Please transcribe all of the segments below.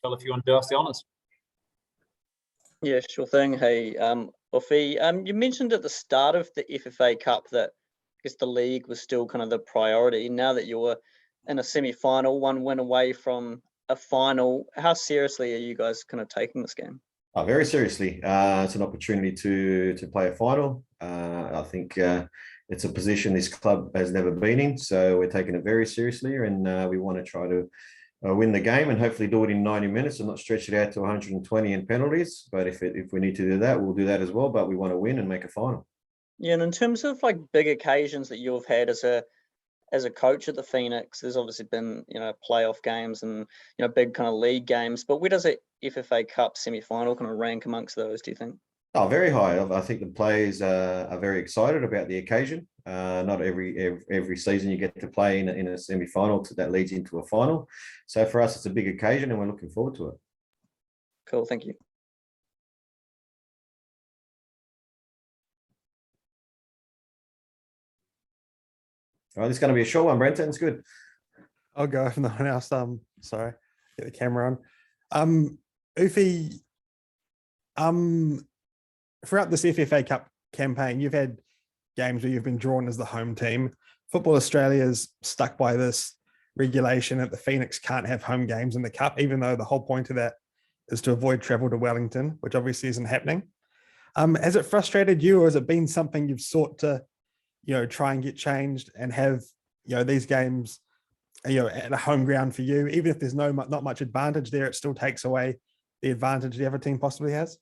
Phil, if you want to do us the honours. Yeah, sure thing. Hey, Ufi, you mentioned at the start of the FFA Cup that I guess the league was still kind of the priority. Now that you're in a semi-final, one win away from a final, how seriously are you guys kind of taking this game? Oh, very seriously. It's an opportunity to play a final. I think it's a position this club has never been in, so we're taking it very seriously, and we want to try to win the game and hopefully do it in 90 minutes and not stretch it out to 120 in penalties. But if we need to do that, we'll do that as well. But we want to win and make a final. Yeah, and in terms of like big occasions that you've had as a coach at the Phoenix, there's obviously been playoff games and big kind of league games. But where does a FFA Cup semi-final kind of rank amongst those, do you think? Oh, very high. I think the players are very excited about the occasion. Not every season you get to play in a semi-final that leads into a final. So for us, it's a big occasion, and we're looking forward to it. Cool, thank you. All right, this is going to be a short one, Brenton. It's good. I'll go if no one else. Sorry, get the camera on. Ufi, throughout this FFA Cup campaign, you've had games where you've been drawn as the home team. Football Australia's stuck by this regulation that the Phoenix can't have home games in the Cup, even though the whole point of that is to avoid travel to Wellington, which obviously isn't happening. Has it frustrated you, or has it been something you've sought to, try and get changed and have, these games, at a home ground for you, even if there's not much advantage there, it still takes away the advantage the other team possibly has?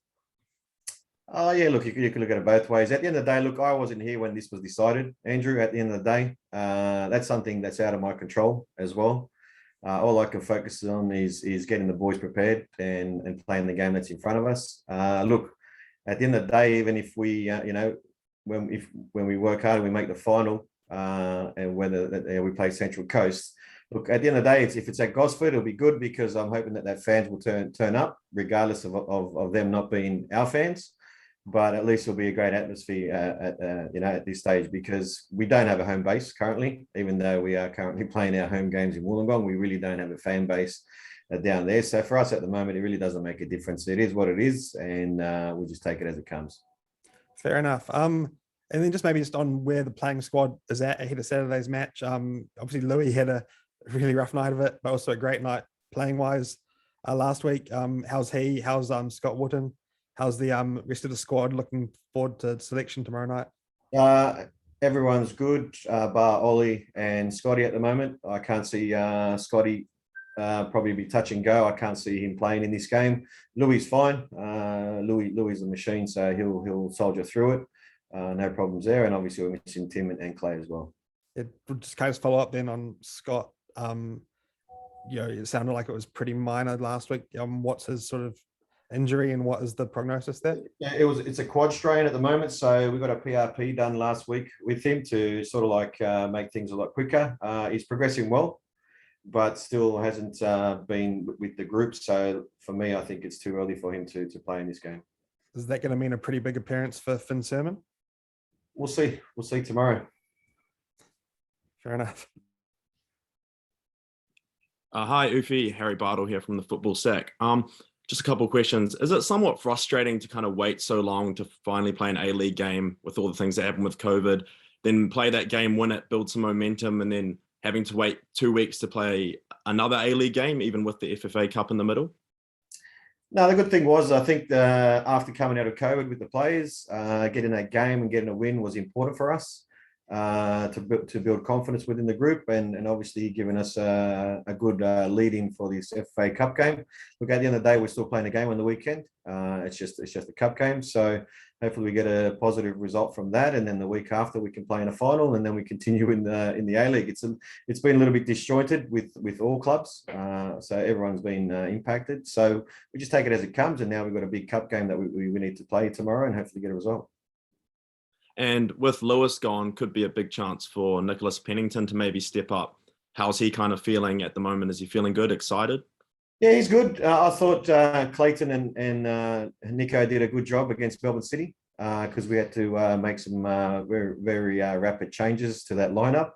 Oh, yeah, look, you can look at it both ways. At the end of the day, look, I wasn't here when this was decided, Andrew. At the end of the day, that's something that's out of my control as well. All I can focus on is getting the boys prepared and playing the game that's in front of us. Look, at the end of the day, even if we, when we work hard and we make the final, and whether we play Central Coast, look, at the end of the day, if it's at Gosford, it'll be good because I'm hoping that fans will turn up, regardless of them not being our fans. But at least it'll be a great atmosphere at this stage, because we don't have a home base currently. Even though we are currently playing our home games in Wollongong, we really don't have a fan base down there. So for us at the moment, it really doesn't make a difference. It is what it is, and we'll just take it as it comes. Fair enough. And then just on where the playing squad is at ahead of Saturday's match. Obviously Louis had a really rough night of it, but also a great night playing wise last week. How's he? How's Scott Wootton? How's the rest of the squad? Looking forward to selection tomorrow night. Everyone's good, bar Ollie and Scotty at the moment. I can't see Scotty probably be touch and go. I can't see him playing in this game. Louis is fine. Louis is a machine, so he'll soldier through it. No problems there. And obviously we're missing Tim and Clay as well. Just kind of follow up then on Scott. It sounded like it was pretty minor last week. What's his sort of injury and what is the prognosis there? Yeah, it's a quad strain at the moment. So we got a PRP done last week with him to sort of like make things a lot quicker. He's progressing well, but still hasn't been with the group. So for me, I think it's too early for him to play in this game. Is that going to mean a pretty big appearance for Finn Sermon? We'll see. We'll see tomorrow. Fair enough. Hi, Ufi. Harry Bartle here from the Football Sack. Just a couple of questions. Is it somewhat frustrating to kind of wait so long to finally play an A-League game with all the things that happened with COVID, then play that game, win it, build some momentum, and then having to wait 2 weeks to play another A-League game, even with the FFA Cup in the middle? No, the good thing was, I think after coming out of COVID with the players, getting that game and getting a win was important for us. To build confidence within the group and obviously giving us a good lead in for this FFA Cup game. Look, at the end of the day, we're still playing a game on the weekend. It's just a cup game. So hopefully we get a positive result from that, and then the week after we can play in a final, and then we continue in the A-League. It's been a little bit disjointed with all clubs, so everyone's been impacted. So we just take it as it comes, and now we've got a big cup game that we need to play tomorrow and hopefully get a result. And with Lewis gone, could be a big chance for Nicholas Pennington to maybe step up. How's he kind of feeling at the moment? Is he feeling good, excited? Yeah, he's good. I thought Clayton and Nico did a good job against Melbourne City because we had to make some very rapid changes to that lineup.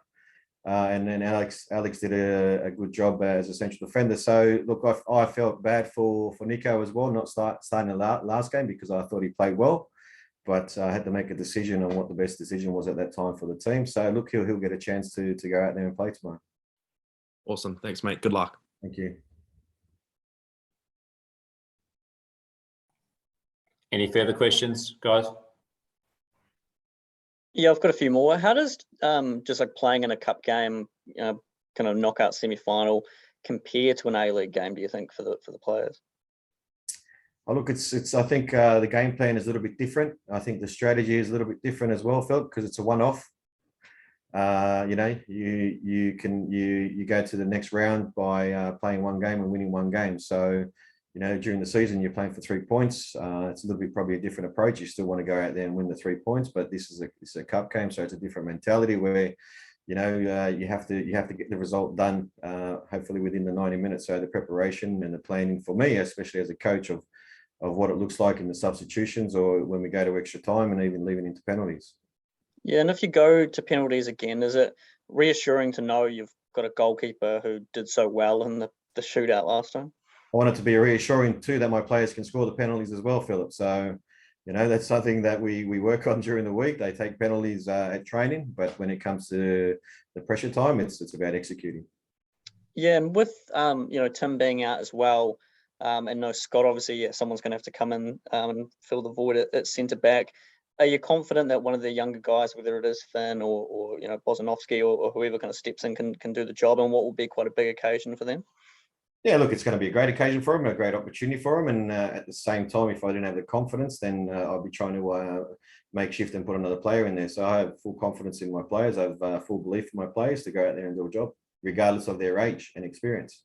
And then Alex did a good job as a central defender. So look, I felt bad for Nico as well, not starting the last game, because I thought he played well, but I had to make a decision on what the best decision was at that time for the team. So look, he'll get a chance to go out there and play tomorrow. Awesome. Thanks, mate. Good luck. Thank you. Any further questions, guys? Yeah, I've got a few more. How does just like playing in a cup game, kind of knockout semi-final, compare to an A-League game, do you think, for the players? Oh, look, it's. I think the game plan is a little bit different. I think the strategy is a little bit different as well, Phil, because it's a one-off. You know, you go to the next round by playing one game and winning one game. So, you know, during the season you're playing for 3 points. It's a little bit probably a different approach. You still want to go out there and win the 3 points, but this is a cup game, so it's a different mentality where, you know, you have to get the result done, hopefully within the 90 minutes. So the preparation and the planning for me, especially as a coach, of what it looks like in the substitutions or when we go to extra time and even leaving into penalties. Yeah, and if you go to penalties again, is it reassuring to know you've got a goalkeeper who did so well in the shootout last time? I want it to be reassuring too that my players can score the penalties as well, Philip. So, you know, that's something that we work on during the week. They take penalties at training, but when it comes to the pressure time, it's about executing. Yeah, and with you know, Tim being out as well, and no Scott, obviously, yeah, someone's going to have to come in and fill the void at centre back. Are you confident that one of the younger guys, whether it is Finn or you know, Bozanovsky or whoever kind of steps in, can do the job, and what will be quite a big occasion for them? Yeah, look, it's going to be a great occasion for him, a great opportunity for him. And at the same time, if I didn't have the confidence, then I'll be trying to make shift and put another player in there. So I have full confidence in my players. I have full belief in my players to go out there and do a job, regardless of their age and experience.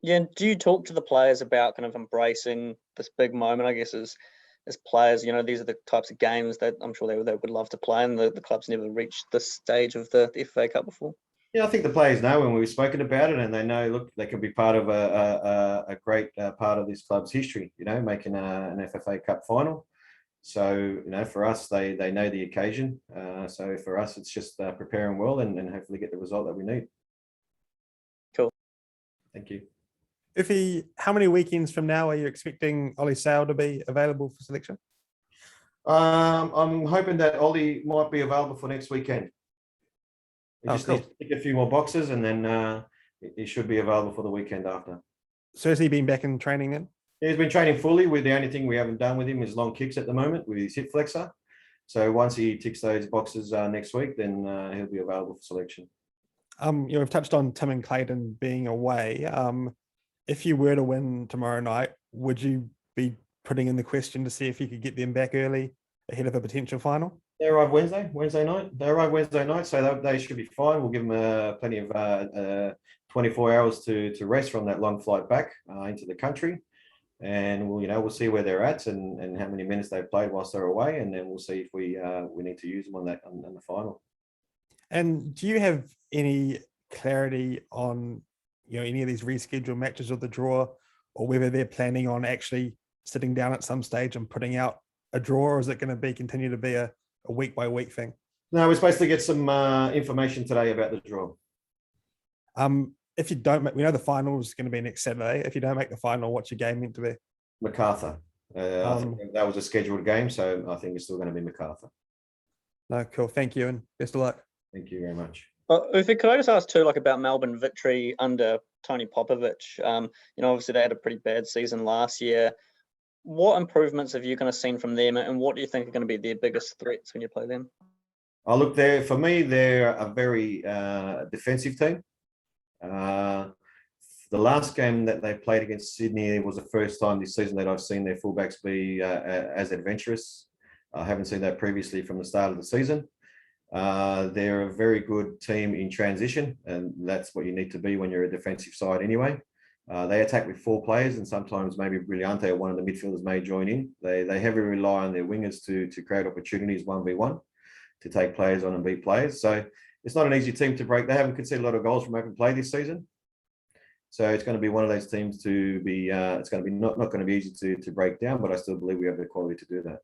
Yeah, and do you talk to the players about kind of embracing this big moment, I guess, as players? You know, these are the types of games that I'm sure they would love to play, and the club's never reached this stage of the FFA Cup before. Yeah, I think the players know when we've spoken about it, and they know, look, they can be part of a great part of this club's history, you know, making an FFA Cup final. So, you know, for us, they know the occasion. So for us, it's just preparing well and hopefully get the result that we need. Cool. Thank you. How many weekends from now are you expecting Ollie Sale to be available for selection? I'm hoping that Ollie might be available for next weekend. He just needs to tick a few more boxes, and then he should be available for the weekend after. So has he been back in training then? Yeah, he's been training fully. The only thing we haven't done with him is long kicks at the moment with his hip flexor. So once he ticks those boxes next week, then he'll be available for selection. You know, we've touched on Tim and Clayton being away. If you were to win tomorrow night, would you be putting in the question to see if you could get them back early ahead of a potential final? They arrive Wednesday night. They arrive Wednesday night, so they should be fine. We'll give them plenty of 24 hours to rest from that long flight back into the country, and we'll see where they're at and how many minutes they've played whilst they're away, and then we'll see if we need to use them on the final. And do you have any clarity on any of these rescheduled matches of the draw, or whether they're planning on actually sitting down at some stage and putting out a draw, or is it going to continue to be a week by week thing? No, we're supposed to get some information today about the draw. If you don't make, we know the final is going to be next Saturday. If you don't make the final, what's your game meant to be? MacArthur. I think that was a scheduled game, so I think it's still going to be MacArthur. No, cool. Thank you, and best of luck. Thank you very much. Ufuk, could I just ask too, about Melbourne victory under Tony Popovich? Obviously they had a pretty bad season last year. What improvements have you kind of seen from them, and what do you think are going to be their biggest threats when you play them? Oh, look, for me, they're a very defensive team. The last game that they played against Sydney was the first time this season that I've seen their fullbacks be as adventurous. I haven't seen that previously from the start of the season. They're a very good team in transition, and that's what you need to be when you're a defensive side anyway. They attack with 4 players, and sometimes maybe Brillante or one of the midfielders may join in. They heavily rely on their wingers to create opportunities 1v1, to take players on and beat players. So it's not an easy team to break. They haven't conceded a lot of goals from open play this season. So it's going to be one of those teams to be, it's going to be not going to be easy to break down, but I still believe we have the quality to do that.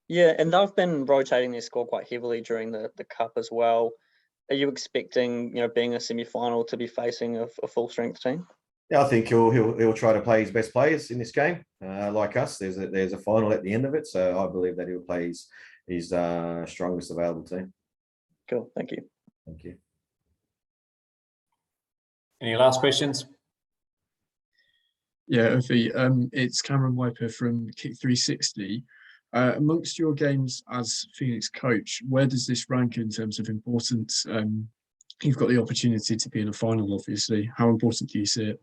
Yeah, and they've been rotating their squad quite heavily during the Cup as well. are you expecting, being a semi-final, to be facing a full strength team? Yeah, I think he'll try to play his best players in this game. Like us, there's a final at the end of it, so I believe that he'll play his strongest available team. Cool, thank you. Thank you. Any last questions? Yeah, Ufuk, it's Cameron Wiper from Kick 360. Amongst your games as Phoenix coach, where does this rank in terms of importance? You've got the opportunity to be in a final, obviously. How important do you see it?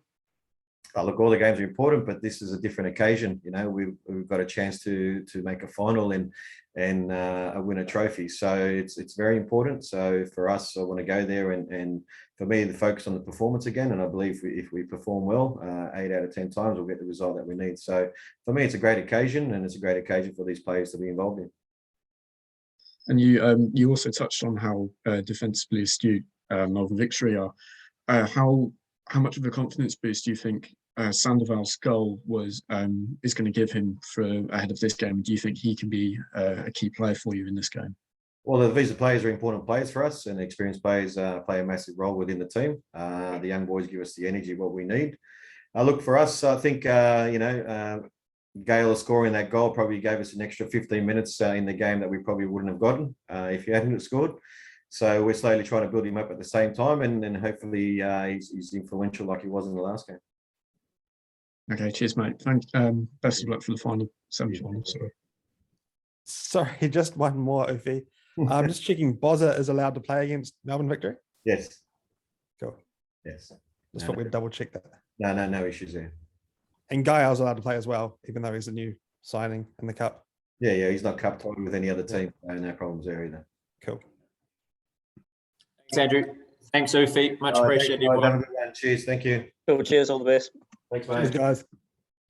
Look, all the games are important, but this is a different occasion. We've got a chance to make a final and win a trophy. So it's very important. So for us, I want to go there and for me, the focus on the performance again. And I believe if we perform well, 8 out of 10 times, we'll get the result that we need. So for me, it's a great occasion, and it's a great occasion for these players to be involved in. And you also touched on how defensively astute Northern Victory are. How much of a confidence boost do you think Sandoval's goal is going to give him for ahead of this game? Do you think he can be a key player for you in this game? Well, the visa players are important players for us, and the experienced players play a massive role within the team. The young boys give us the energy what we need. Look, for us, I think Gale scoring that goal probably gave us an extra 15 minutes in the game that we probably wouldn't have gotten if he hadn't scored. So we're slowly trying to build him up at the same time, and hopefully he's influential like he was in the last game. Okay, cheers, mate. Best of luck for the final semi-final. Sorry, just one more, Ufuk. I'm just checking. Bozza is allowed to play against Melbourne Victory. Yes. Cool. Yes. Just thought we'd double check that. No issues there. And Gael's allowed to play as well, even though he's a new signing in the cup. Yeah, he's not cup tied with any other team. No problems there either. Cool. Thanks, Andrew. Thanks, Ufuk. Much appreciated. Have a good one. Cheers. Thank you. Cool, cheers, all the best. Thanks, Cheers, mate. guys.